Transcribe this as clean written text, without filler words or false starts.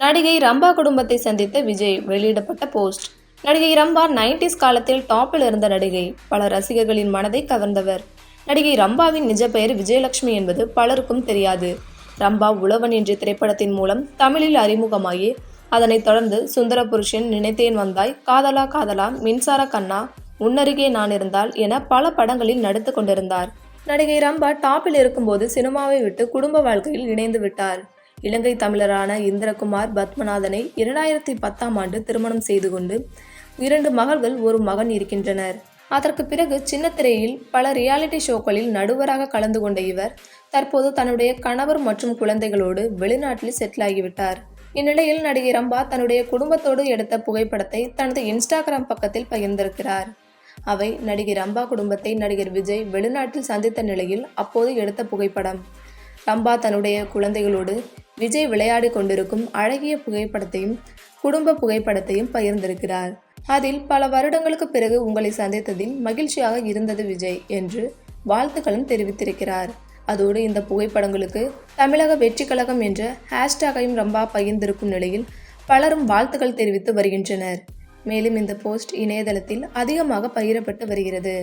நடிகை ரம்பா குடும்பத்தை சந்தித்த விஜய் வெளியிடப்பட்ட போஸ்ட். நடிகை ரம்பா 90s காலத்தில் டாப்பில் இருந்த நடிகை. பல ரசிகர்களின் மனதை கவர்ந்தவர். நடிகை ரம்பாவின் நிஜ பெயர் விஜயலட்சுமி என்பது பலருக்கும் தெரியாது. ரம்பா உழவன் என்ற திரைப்படத்தின் மூலம் தமிழில் அறிமுகமாகி அதனைத் தொடர்ந்து சுந்தர புருஷன், நினைத்தேன் வந்தாய், காதலா காதலா, மின்சார கண்ணா, உன்னருகே நான் இருந்தால் என பல படங்களில் நடித்து கொண்டிருந்தார். நடிகை ரம்பா டாப்பில் இருக்கும்போது சினிமாவை விட்டு குடும்ப வாழ்க்கையில் இணைந்து விட்டார். இலங்கை தமிழரான இந்திரகுமார் பத்மநாதனை 2010ஆம் ஆண்டு திருமணம் செய்து கொண்டு 2 மகள்கள், 1 மகன் இருக்கின்றனர். அதற்கு பிறகு சின்னத்திரையில் பல ரியாலிட்டி ஷோக்களில் நடுவராக கலந்து கொண்ட இவர் தற்போது தன்னுடைய கணவர் மற்றும் குழந்தைகளோடு வெளிநாட்டில் செட்டில் ஆகிவிட்டார். இந்நிலையில் நடிகை ரம்பா தன்னுடைய குடும்பத்தோடு எடுத்த புகைப்படத்தை தனது இன்ஸ்டாகிராம் பக்கத்தில் பகிர்ந்திருக்கிறார். அவை நடிகை ரம்பா குடும்பத்தை நடிகர் விஜய் வெளிநாட்டில் சந்தித்த நிலையில் அப்போது எடுத்த புகைப்படம். ரம்பா தன்னுடைய குழந்தைகளோடு விஜய் விளையாடி கொண்டிருக்கும் அழகிய புகைப்படத்தையும் குடும்ப புகைப்படத்தையும் பகிர்ந்திருக்கிறார். அதில் பல வருடங்களுக்கு பிறகு உங்களை சந்தித்ததில் மகிழ்ச்சியாக இருந்தது விஜய் என்று வாழ்த்துக்களும் தெரிவித்திருக்கிறார். அதோடு இந்த புகைப்படங்களுக்கு தமிழக வெற்றி கழகம் என்ற ஹேஷ்டேகையும் ரம்பா பகிர்ந்திருக்கும் நிலையில் பலரும் வாழ்த்துக்கள் தெரிவித்து வருகின்றனர். மேலும் இந்த போஸ்ட் இணையதளத்தில் அதிகமாக பகிரப்பட்டு வருகிறது.